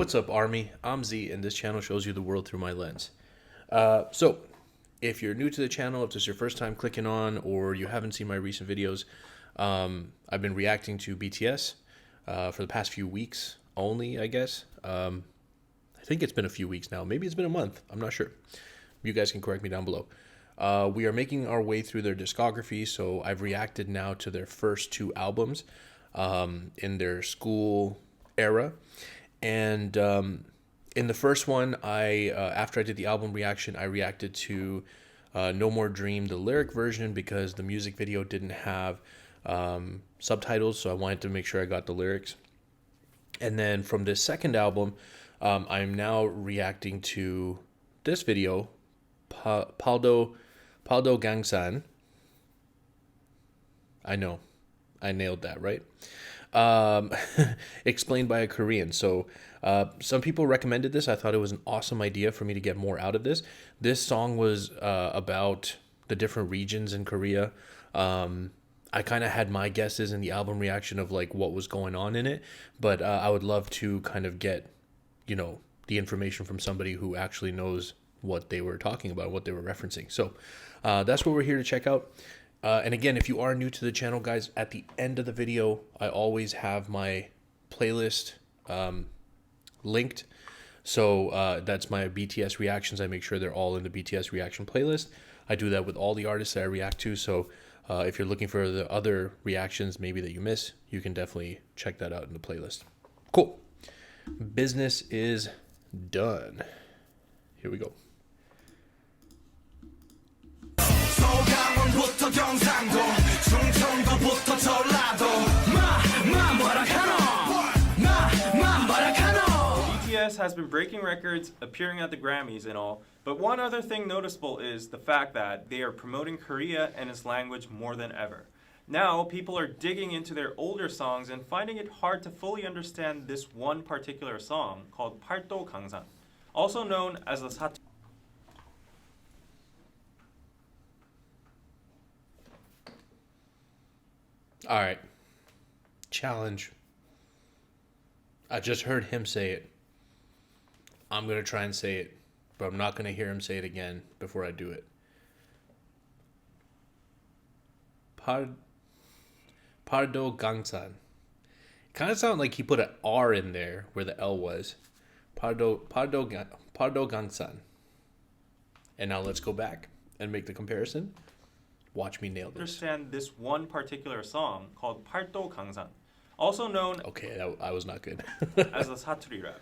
What's up, Army? I'm Z, and this channel shows you the world through my lens. So, if you're new to the channel, if this is your first time clicking on, or you haven't seen my recent videos, I've been reacting to BTS for the past few weeks only, I guess. I think it's been a few weeks now. Maybe it's been a month. I'm not sure. You guys can correct me down below. We are making our way through their discography, so I've reacted now to their first two albums in their school era. And in the first one, after I did the album reaction, I reacted to No More Dream, the lyric version, because the music video didn't have subtitles, so I wanted to make sure I got the lyrics. And then from this second album, I'm now reacting to this video, Paldogangsan. I know, I nailed that, right? Explained by a Korean. So some people recommended this. I thought it was an awesome idea for me to get more out of this. This song was about the different regions in Korea. I kind of had my guesses in the album reaction of like what was going on in it, but I would love to kind of get, you know, the information from somebody who actually knows what they were talking about, what they were referencing. So that's what we're here to check out. And again, if you are new to the channel, guys, at the end of the video, I always have my playlist linked. So that's my BTS reactions. I make sure they're all in the BTS reaction playlist. I do that with all the artists that I react to. So if you're looking for the other reactions maybe that you miss, you can definitely check that out in the playlist. Cool. Business is done. Here we go. 경상도 충청도부터 전라도 BTS has been breaking records, appearing at the Grammys and all, but one other thing noticeable is the fact that they are promoting Korea and its language more than ever. Now, people are digging into their older songs and finding it hard to fully understand this one particular song called Paldogangsan, also known as the Satoori. All right. Challenge. I just heard him say it. I'm going to try and say it, but I'm not going to hear him say it again before I do it. Paldogangsan. Kind of sounded like he put an R in there where the L was. Paldogangsan. And now let's go back and make the comparison. Watch me nail this. Understand this one particular song called Paldogangsan, also known I was not good. as the Satoori rap.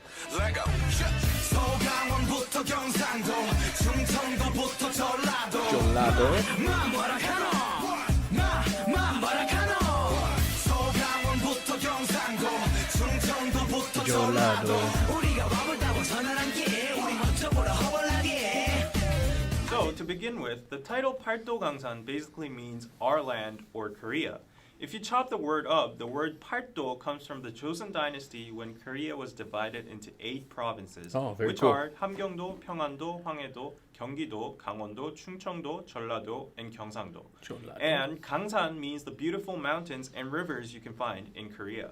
So, to begin with, the title Paldogangsan basically means our land or Korea. If you chop the word up, the word Paldo comes from the Joseon dynasty when Korea was divided into 8 provinces, which are 함경도, 평안도, 황해도, 경기도, 강원도, 충청도, 전라도, and 경상도. And Gangsan means the beautiful mountains and rivers you can find in Korea.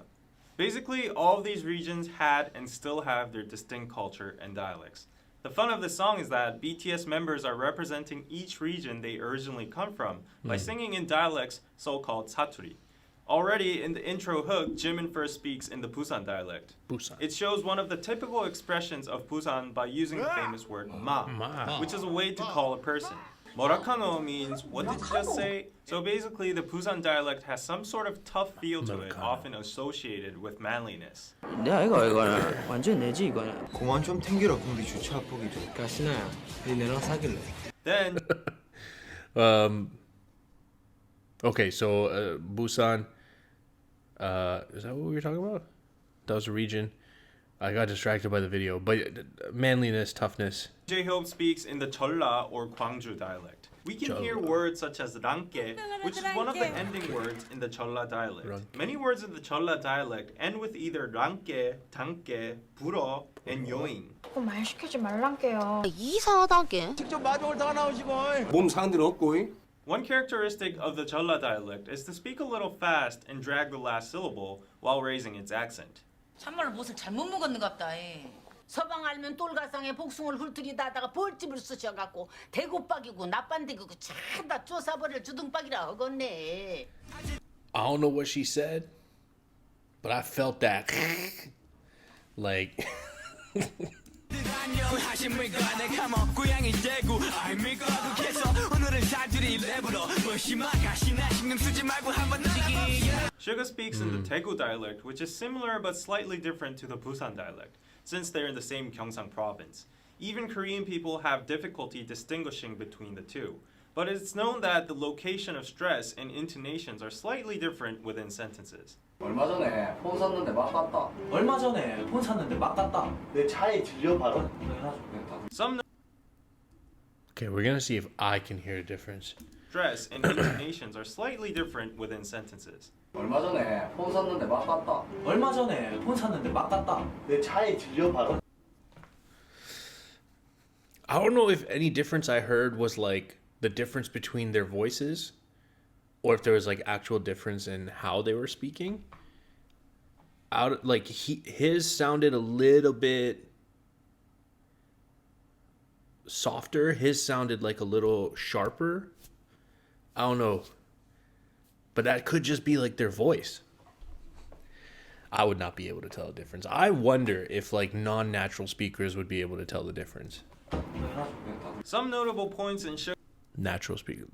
Basically, all of these regions had and still have their distinct culture and dialects. The fun of this song is that BTS members are representing each region they originally come from by singing in dialects so-called Satoori. Already in the intro hook, Jimin first speaks in the Busan dialect. It shows one of the typical expressions of Busan by using the famous word ma, which is a way to call a person. Morakano means, what did you just say? So basically, the Busan dialect has some sort of tough feel to it, often associated with manliness. 내가 이거는 완전 내지 이거는. 그만 좀 튕기라 공기 주차 보기 좀. 가시나야, 네 내랑 사귈래. Then, okay, so Busan, is that what we were talking about? That was a region. I got distracted by the video, but manliness, toughness. J-Hope speaks in the Jeolla or Gwangju dialect. We can hear words such as ranke, which is one of the ending words in the Jeolla dialect. Many words in the Jeolla dialect end with either ranke, danke, 불어, and yoing. 말 시키지 말란게요. 이상하다게. 직접 마중을 다 나오시고. 몸 상대는 없고. One characteristic of the Jeolla dialect is to speak a little fast and drag the last syllable while raising its accent. 참말로 무엇을 잘못 먹었는갑다. 서방 알면 똘가상에 복숭을 훑으리다다가 벌집을 쓰셔갖고 대구박이고 나빤대고 참다 쪼사버릴 주둥박이라 허겄네. I don't know what she said, but I felt that. Like. Suga speaks in the Daegu dialect, which is similar but slightly different to the Busan dialect, since they're in the same Gyeongsang province. Even Korean people have difficulty distinguishing between the two. But it's known that the location of stress and intonations are slightly different within sentences. 얼마 전에 폰 샀는데 막 갔다. 얼마 전에 폰 샀는데 막 갔다. 내 차에 들려 발언. Some Okay, we're gonna see if I can hear a difference. stress and intonations are slightly different within sentences. 얼마 전에 폰 샀는데 막 갔다. 얼마 전에 폰 샀는데 막 갔다. 내 차에 들려 발언. I don't know if any difference I heard was like the difference between their voices, or if there was like actual difference in how they were speaking. His sounded a little bit softer. His sounded like a little sharper. I don't know, but that could just be like their voice. I would not be able to tell the difference. I wonder if like non-natural speakers would be able to tell the difference. Some notable points in Suga's Natural speaker.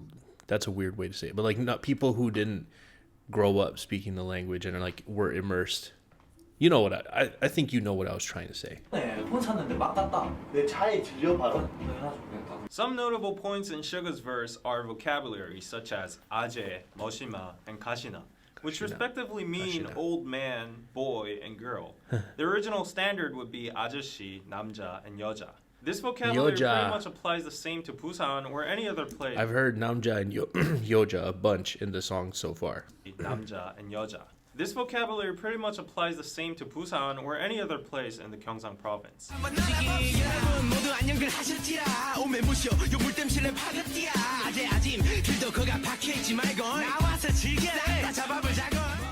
That's a weird way to say it, but like not people who didn't grow up speaking the language and are like were immersed. You know what I think you know what I was trying to say. 폰 샀는데 막 갔다. 내 차에 들려 발언. Some notable points in Suga's verse are vocabulary such as 아재, 머시마, and 가시나, which 가시나, respectively mean 가시나. old man, boy, and girl. The original standard would be 아저씨, 남자, and 여자. This vocabulary 여자. pretty much applies the same to Busan or any other place. I've heard namja and yoja a bunch in the song so far. 남자 and 여자. This vocabulary pretty much applies the same to Busan or any other place in the Gyeongsang province.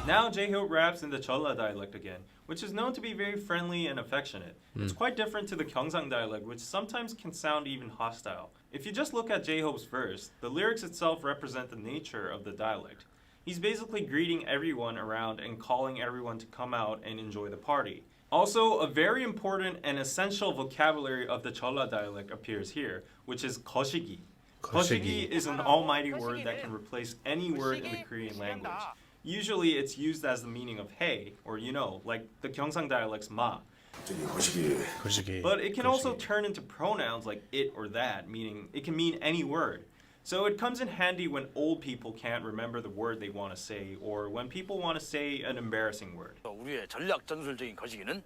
Now J-Hope raps in the Jeolla dialect again, which is known to be very friendly and affectionate. It's quite different to the Gyeongsang dialect, which sometimes can sound even hostile. If you just look at J-Hope's verse, the lyrics itself represent the nature of the dialect. He's basically greeting everyone around and calling everyone to come out and enjoy the party. Also, a very important and essential vocabulary of the Jeolla dialect appears here, which is 거시기. 거시기 is an almighty word that can replace any word in the Korean language. Usually it's used as the meaning of hey, or you know, like the Gyeongsang dialect's ma. 거시기. But it can also turn into pronouns like it or that, meaning it can mean any word. So it comes in handy when old people can't remember the word they want to say, or when people want to say an embarrassing word. 우리의 전략 전술적인 거시기는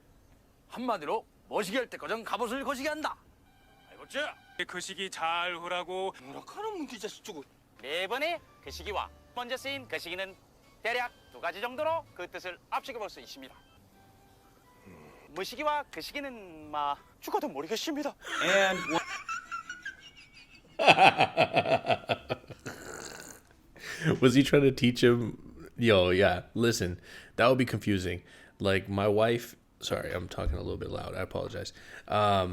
한마디로 머시기 할 때 거정 갑옷을 거시기 한다. 알겠지? 거시기 잘 하라고. 뭐라카는 문제 자식 주고. 매번의 거시기와 먼저 쓰인 거시기는 대략 두 가지 정도로 그 뜻을 압축해 볼 수 있습니다. 머시기와 거시기는 죽어도 모르겠습니다. And Was he trying to teach him? Yo, yeah, listen, that would be confusing. Like my wife, sorry, I'm talking a little bit loud. I apologize. I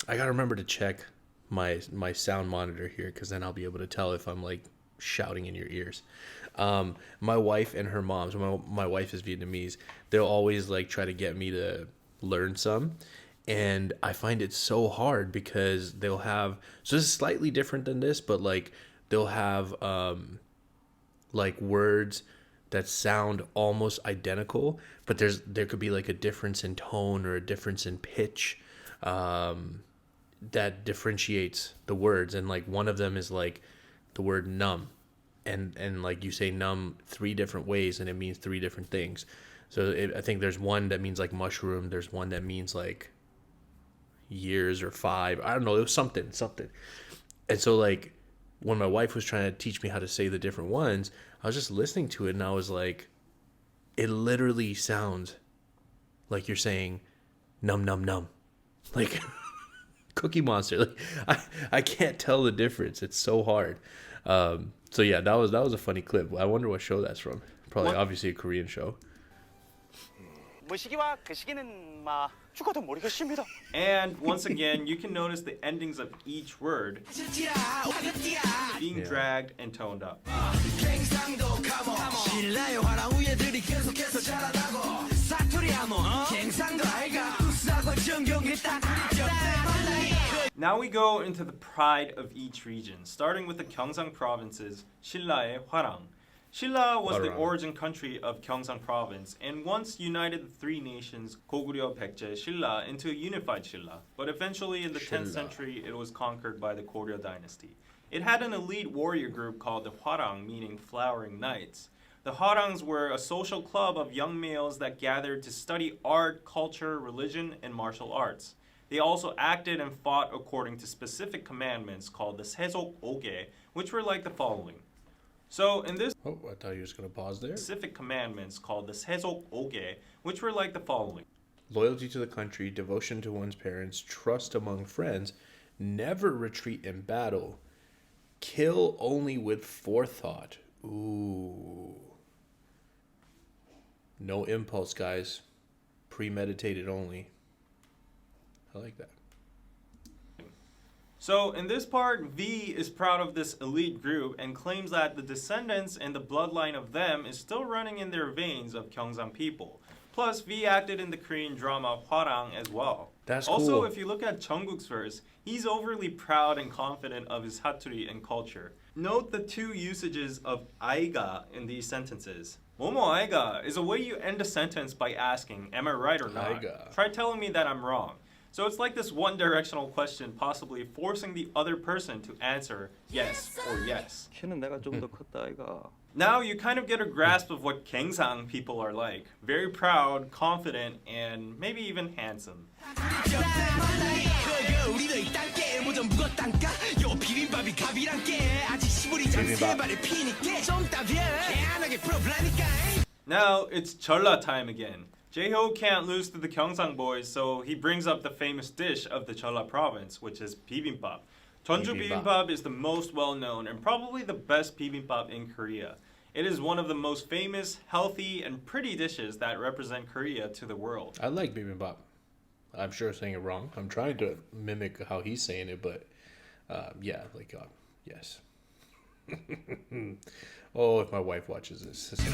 gotta remember to check my sound monitor here, because then I'll be able to tell if I'm like shouting in your ears. My wife and her mom, so my wife is Vietnamese, they'll always like try to get me to learn some. And I find it so hard because they'll have, so this is slightly different than this, but like they'll have like words that sound almost identical, but there could be like a difference in tone or a difference in pitch that differentiates the words. And like one of them is like the word numb, and like you say numb 3 different ways and it means 3 different things. So I think there's one that means like mushroom, there's one that means like years or 5, I don't know, it was something. And so like when my wife was trying to teach me how to say the different ones, I was just listening to it and I was like, it literally sounds like you're saying num num num, like Cookie Monster. Like I can't tell the difference, it's so hard. So yeah, that was a funny clip. I wonder what show that's from. Probably obviously a Korean show. 뭐 시기와 그 시기는 마 죽어도 모르겠습니다. And once again, you can notice the endings of each word being dragged and toned up. Now we go into the pride of each region, starting with the Gyeongsang province's 신라의 화랑. Jeolla was the origin country of Gyeongsang province and once united the three nations 고구려, 백제, 신라 into a unified Jeolla. But eventually in the 10th century it was conquered by the Goryeo dynasty. It had an elite warrior group called the Hwarang, meaning flowering knights. The Hwarangs were a social club of young males that gathered to study art, culture, religion, and martial arts. They also acted and fought according to specific commandments called the 세속 오개, which were like the following. So in this Oh, I thought you were just going to pause there. specific commandments called the 세속 오개, which were like the following. Loyalty to the country, devotion to one's parents, trust among friends, never retreat in battle, kill only with forethought. Ooh. No impulse, guys. Premeditated only. I like that. So in this part, V is proud of this elite group and claims that the descendants and the bloodline of them is still running in their veins of Gyeongsang people. Plus, V acted in the Korean drama Hwarang as well. That's also, cool. if you look at Jungkook's verse, he's overly proud and confident of his Satoori and culture. Note the two usages of aiga in these sentences. 뭐뭐 aiga is a way you end a sentence by asking, am I right or not? Aiga. Try telling me that I'm wrong. So it's like this one-directional question, possibly forcing the other person to answer yes or yes. 키는 내가 좀 더 컸다 아이가. Now you kind of get a grasp of what Gyeongsang people are like. Very proud, confident, and maybe even handsome. Now it's Jeolla time again. Jae-ho can't lose to the Gyeongsang boys, so he brings up the famous dish of the Jeolla province, which is bibimbap. Jeonju bibimbap is the most well-known and probably the best bibimbap in Korea. It is one of the most famous, healthy, and pretty dishes that represent Korea to the world. I like bibimbap. I'm sure I'm saying it wrong. I'm trying to mimic how he's saying it, but yes. Oh, if my wife watches this. The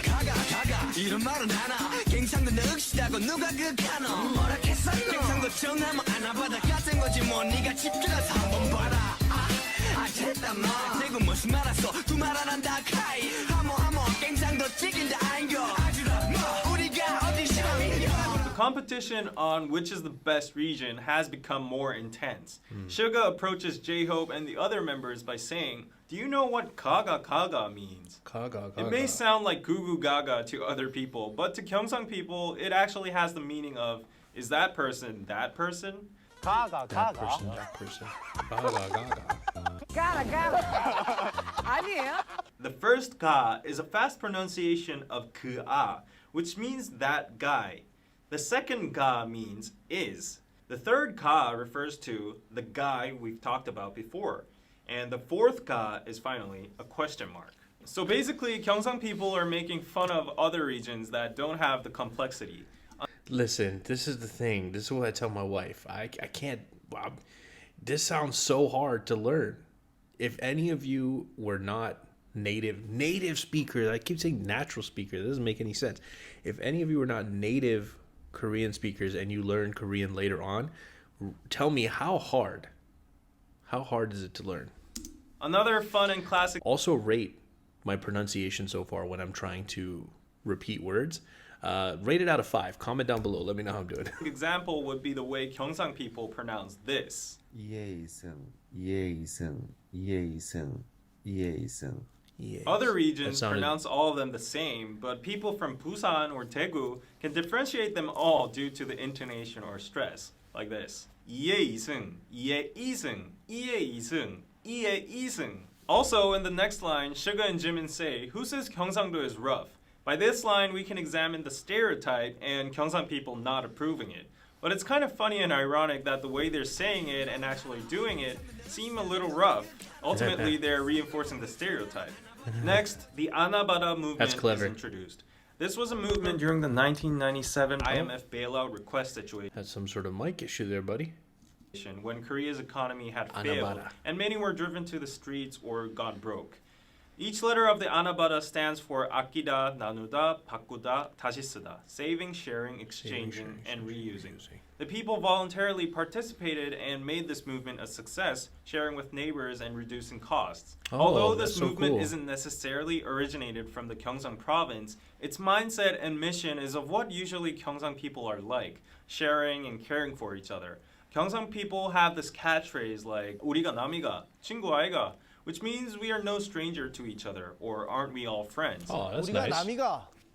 competition on which is the best region has become more intense. Suga approaches J-Hope and the other members by saying, do you know what kaga kaga means? Kaga. It may sound like goo goo gaga to other people, but to Gyeongsang people, it actually has the meaning of, is that person that person? 가가 That person. Gaga. The first ga is a fast pronunciation of 그아, which means that guy. The second ga means is. The third ga refers to the guy we've talked about before. And the fourth ga is finally a question mark. So basically, Gyeongsang people are making fun of other regions that don't have the complexity. Listen, this is the thing. This is what I tell my wife. I can't. Wow, this sounds so hard to learn. If any of you were not native speakers, I keep saying natural speakers. It doesn't make any sense. If any of you are not native Korean speakers and you learn Korean later on, tell me how hard is it to learn? Another fun and classic Also rate my pronunciation so far when I'm trying to repeat words. Rate it out of 5. Comment down below. Let me know how I'm doing. example would be the way Gyeongsang people pronounce this. Other regions pronounce all of them the same, but people from Busan or Daegu can differentiate them all due to the intonation or stress, like this. 이해이승, 이해이승, 이해이승, 이해이승. Also, in the next line, Suga and Jimin say, who says Gyeongsangdo is rough? By this line, we can examine the stereotype and Gyeongsang people not approving it. But it's kind of funny and ironic that the way they're saying it and actually doing it seem a little rough. Ultimately, they're reinforcing the stereotype. Next, the Anabara movement is introduced. This was a movement during the 1997 IMF bailout request situation. Had some sort of mic issue there, buddy. When Korea's economy had failed and many were driven to the streets or got broke. Each letter of the Anabara stands for 아끼다, 나누다, 바꾸다, 다시 쓰다, saving, sharing, exchanging, and reusing. The people voluntarily participated and made this movement a success, sharing with neighbors and reducing costs. Although this movement isn't necessarily originated from the Gyeongsang province, its mindset and mission is of what usually Gyeongsang people are like, sharing and caring for each other. Gyeongsang people have this catchphrase like 우리가 남이가, 친구 아이가, which means we are no stranger to each other, or aren't we all friends? Oh, that's nice.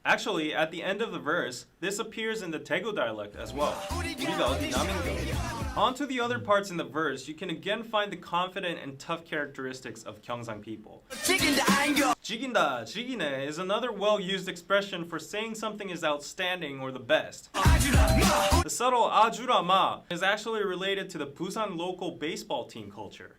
Actually, at the end of the verse, this appears in the Daegu dialect as well. 우리가 어디 남인가. On to the other parts in the verse, you can again find the confident and tough characteristics of Gyeongsang people. 지긴다, 지기네 is another well-used expression for saying something is outstanding or the best. The subtle 아주라 마 is actually related to the Busan local baseball team culture.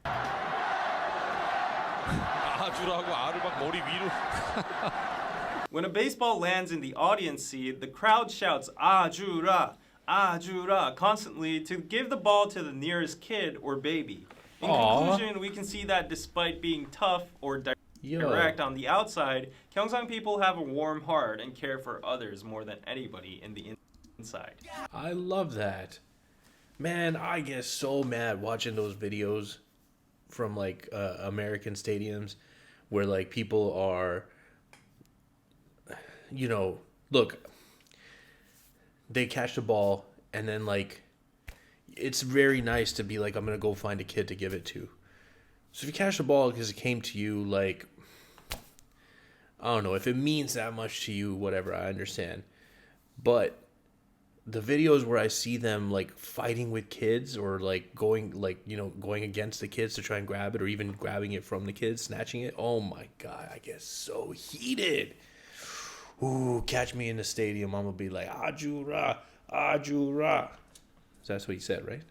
When a baseball lands in the audience seat, the crowd shouts 아주라, 아주라 constantly to give the ball to the nearest kid or baby. In conclusion, we can see that despite being tough or direct on the outside, Gyeongsang people have a warm heart and care for others more than anybody in the inside. I love that. Man, I get so mad watching those videos from like American stadiums where like people are, you know, look, they catch the ball and then like it's very nice to be like, I'm gonna go find a kid to give it to. So if you catch the ball because it came to you, like, I don't know, if it means that much to you, whatever, I understand. But the videos where I see them like fighting with kids or like going like, you know, going against the kids to try and grab it or even grabbing it from the kids, snatching it, oh my God, I get so heated. Ooh, catch me in the stadium, I'm gonna be like, Ajura, Ajura. So that's what he said, right?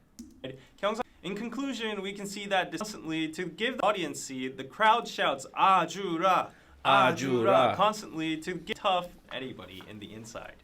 In conclusion, we can see that constantly to give the audience seat, the crowd shouts Ajura, Ajura constantly to get tough anybody in the inside.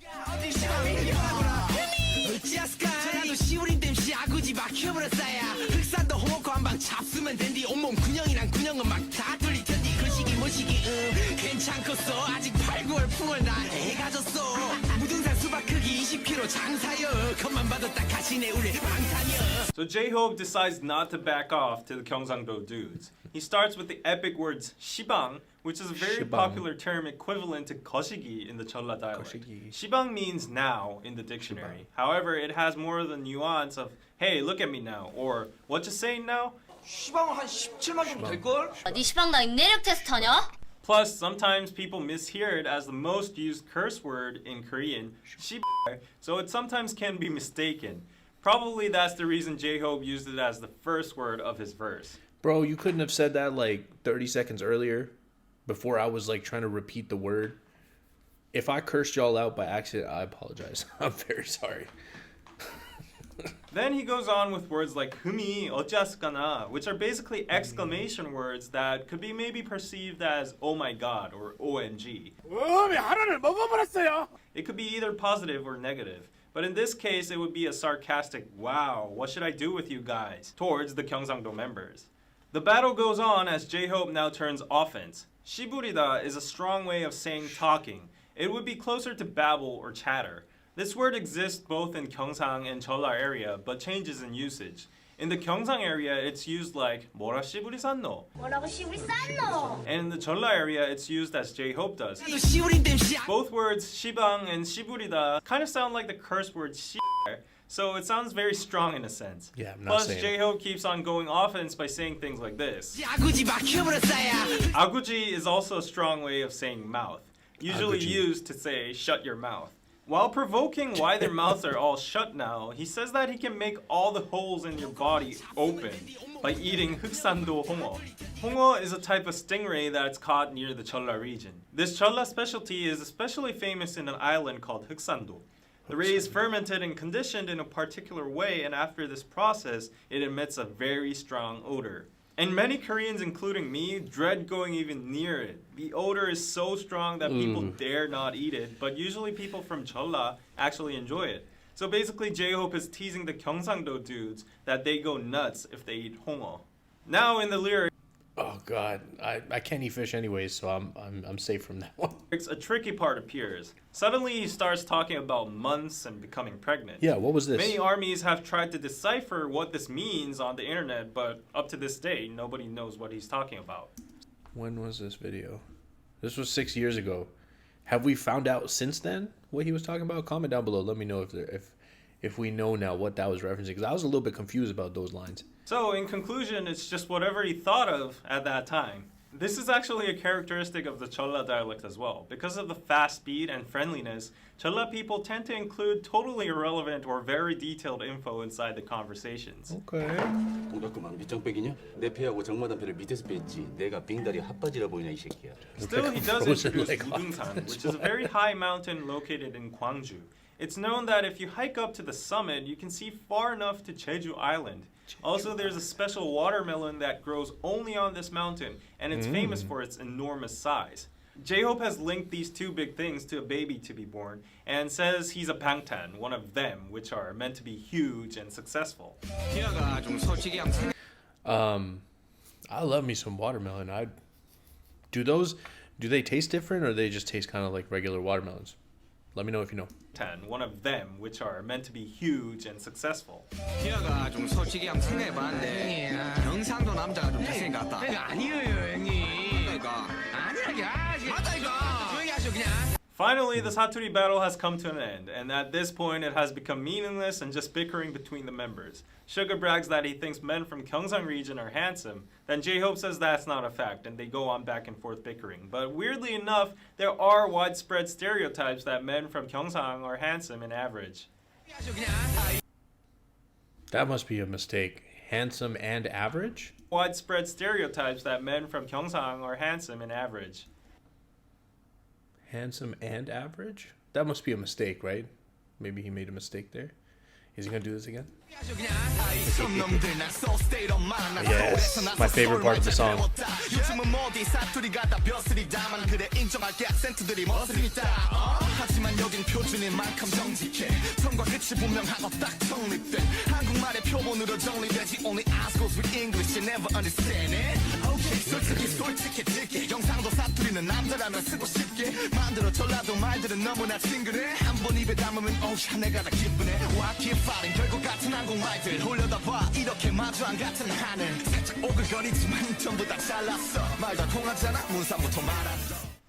So J-Hope decides not to back off to the Gyeongsang-do dudes. He starts with the epic words shibang, which is a very popular term equivalent to 거시기 in the Jeolla dialect. Shibang means now in the dictionary. However, it has more of the nuance of, hey, look at me now, or what you saying now? 시방은 한 17만 정도 될걸? 네 시방 나 내력 테스트 하냐? Plus, sometimes people mishear it as the most used curse word in Korean, shibar, so it sometimes can be mistaken. Probably that's the reason J-Hope used it as the first word of his verse. Bro, you couldn't have said that like 30 seconds earlier before I was like trying to repeat the word. If I cursed y'all out by accident, I apologize. I'm very sorry. Then he goes on with words like humi, 어쩌스까나, which are basically exclamation words that could be maybe perceived as oh my god or OMG. It could be either positive or negative. But in this case, it would be a sarcastic, wow, what should I do with you guys, towards the Gyeongsang-do members. The battle goes on as J-Hope now turns offense. 시부리다 is a strong way of saying talking. It would be closer to babble or chatter. This word exists both in Gyeongsang and Jeolla area, but changes in usage. In the Gyeongsang area, it's used like 뭐라 시부리 쌌노? 뭐라고 시부리 쌌노? And in the Jeolla area, it's used as J-Hope does. Both words, shibang and shiburida, kind of sound like the curse word shibang, so it sounds very strong in a sense. Yeah, I'm not Plus, saying J-Hope keeps on going offense by saying things like this. Aguji is also a strong way of saying mouth, usually used to say shut your mouth. While provoking why their mouths are all shut now, he says that he can make all the holes in your body open by eating 흑산도 홍어. Hongo is a type of stingray that's caught near the Jeolla region. This Jeolla specialty is especially famous in an island called 흑산도. The ray is fermented and conditioned in a particular way, and after this process, it emits a very strong odor. And many Koreans, including me, dread going even near it. The odor is so strong that people dare not eat it, but usually people from Jeolla actually enjoy it. So basically, J-Hope is teasing the Gyeongsangdo dudes that they go nuts if they eat hongo. Now in the lyrics, Oh God, I can't eat fish anyways, so I'm safe from that one. a tricky part appears. Suddenly he starts talking about months and becoming pregnant. Yeah, what was this? Many armies have tried to decipher what this means on the internet, but up to this day, nobody knows what he's talking about. When was this video? This was 6 years ago. Have we found out since then what he was talking about? Comment down below. Let me know if we know now what that was referencing, because I was a little bit confused about those lines. So in conclusion, it's just whatever he thought of at that time. This is actually a characteristic of the Jeolla dialect as well. Because of the fast speed and friendliness, Jeolla people tend to include totally irrelevant or very detailed info inside the conversations. Okay. 동작그만 밑장빼기냐? 내 배하고 정마담 배를 밑에서 뺐지. 내가 빙다리 핫바지라 보이냐 이 새끼야. Still, he does introduce Paldogangsan, which is a very high mountain located in Gwangju. It's known that if you hike up to the summit, you can see far enough to Jeju Island. Also, there's a special watermelon that grows only on this mountain, and it's famous for its enormous size. J-Hope has linked these two big things to a baby to be born, and says he's a bangtan, one of them, which are meant to be huge and successful. I love me some watermelon. Do they taste different, or they just taste kind of like regular watermelons? Let me know if you know. One of them, which are meant to be huge and successful. Finally, the Satoori battle has come to an end, and at this point it has become meaningless and just bickering between the members. Suga brags that he thinks men from Gyeongsang region are handsome, then J-Hope says that's not a fact, and they go on back and forth bickering. But weirdly enough, there are widespread stereotypes that men from Gyeongsang are handsome in average. That must be a mistake. Handsome and average? Widespread stereotypes that men from Gyeongsang are handsome in average. Handsome and average? That must be a mistake, right? Maybe he made a mistake there. Is he gonna do this again? Yes, my favorite part of the song.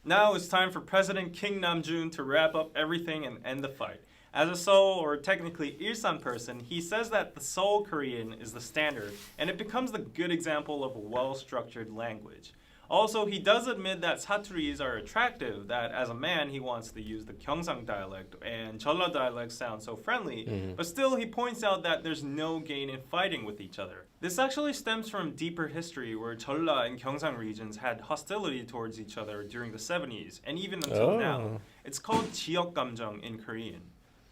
Now it's time for President King Namjoon to wrap up everything and end the fight. As a Seoul, or technically Ilsan person, he says that the Seoul Korean is the standard, and it becomes the good example of a well-structured language. Also, he does admit that Satooris are attractive, that as a man he wants to use the Gyeongsang dialect, and Jeolla dialect sounds so friendly, but still he points out that there's no gain in fighting with each other. This actually stems from deeper history where Jeolla and Gyeongsang regions had hostility towards each other during the 70s, and even until now. It's called 지역감정 in Korean.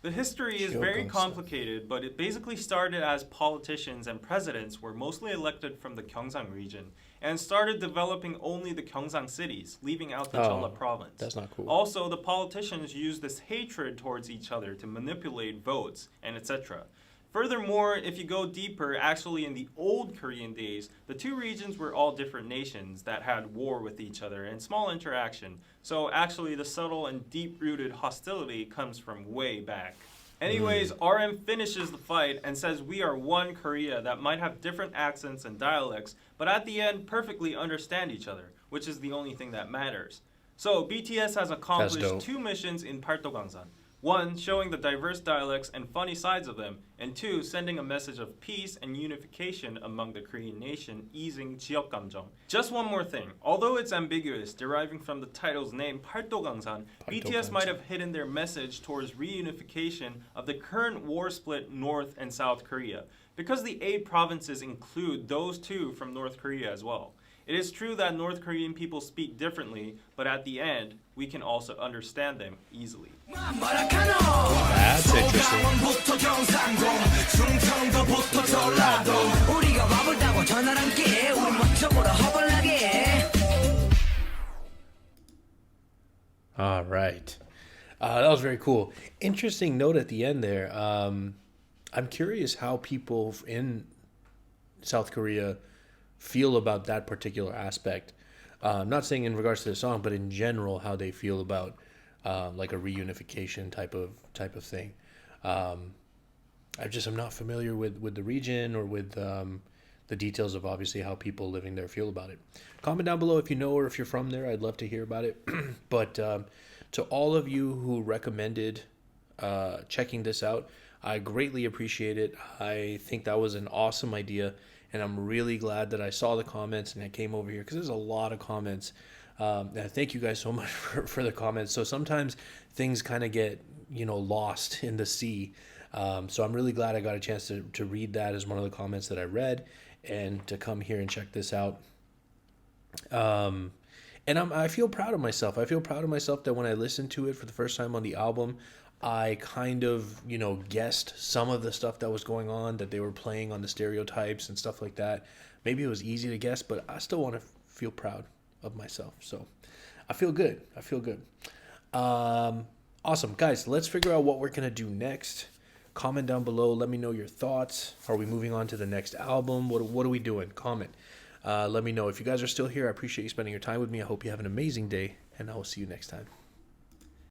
The history is very complicated, but it basically started as politicians and presidents were mostly elected from the Gyeongsang region and started developing only the Gyeongsang cities, leaving out the Jeolla province. That's not cool. Also, the politicians used this hatred towards each other to manipulate votes and etc. Furthermore, if you go deeper, actually in the old Korean days, the two regions were all different nations that had war with each other and small interaction. So actually the subtle and deep-rooted hostility comes from way back. Anyways, RM finishes the fight and says we are one Korea that might have different accents and dialects, but at the end perfectly understand each other, which is the only thing that matters. So BTS has accomplished 2 missions in Paldogangsan. 1, showing the diverse dialects and funny sides of them, and 2, sending a message of peace and unification among the Korean nation, easing 지역감정. Just one more thing. Although it's ambiguous, deriving from the title's name, Paldogangsan, BTS might have hidden their message towards reunification of the current war-split North and South Korea, because the 8 provinces include those 2 from North Korea as well. It is true that North Korean people speak differently, but at the end, we can also understand them easily. That's interesting. All right. That was very cool. Interesting note at the end there. I'm curious how people in South Korea feel about that particular aspect. I'm not saying in regards to the song, but in general, how they feel about like a reunification type of thing. I'm not familiar with the region or with the details of obviously how people living there feel about it. Comment down below if you know or if you're from there. I'd love to hear about it. But to all of you who recommended checking this out, I greatly appreciate it. I think that was an awesome idea, and I'm really glad that I saw the comments and I came over here because there's a lot of comments. And thank you guys so much for the comments. So sometimes things kind of get lost in the sea. So I'm really glad I got a chance to read that as one of the comments that I read and to come here and check this out. And I feel proud of myself. I feel proud of myself that when I listened to it for the first time on the album, I kind of, guessed some of the stuff that was going on, that they were playing on the stereotypes and stuff like that. Maybe it was easy to guess, but I still want to feel proud of myself. So I feel good. Awesome. Guys, let's figure out what we're going to do next. Comment down below. Let me know your thoughts. Are we moving on to the next album? What are we doing? Comment. Let me know. If you guys are still here, I appreciate you spending your time with me. I hope you have an amazing day, and I will see you next time.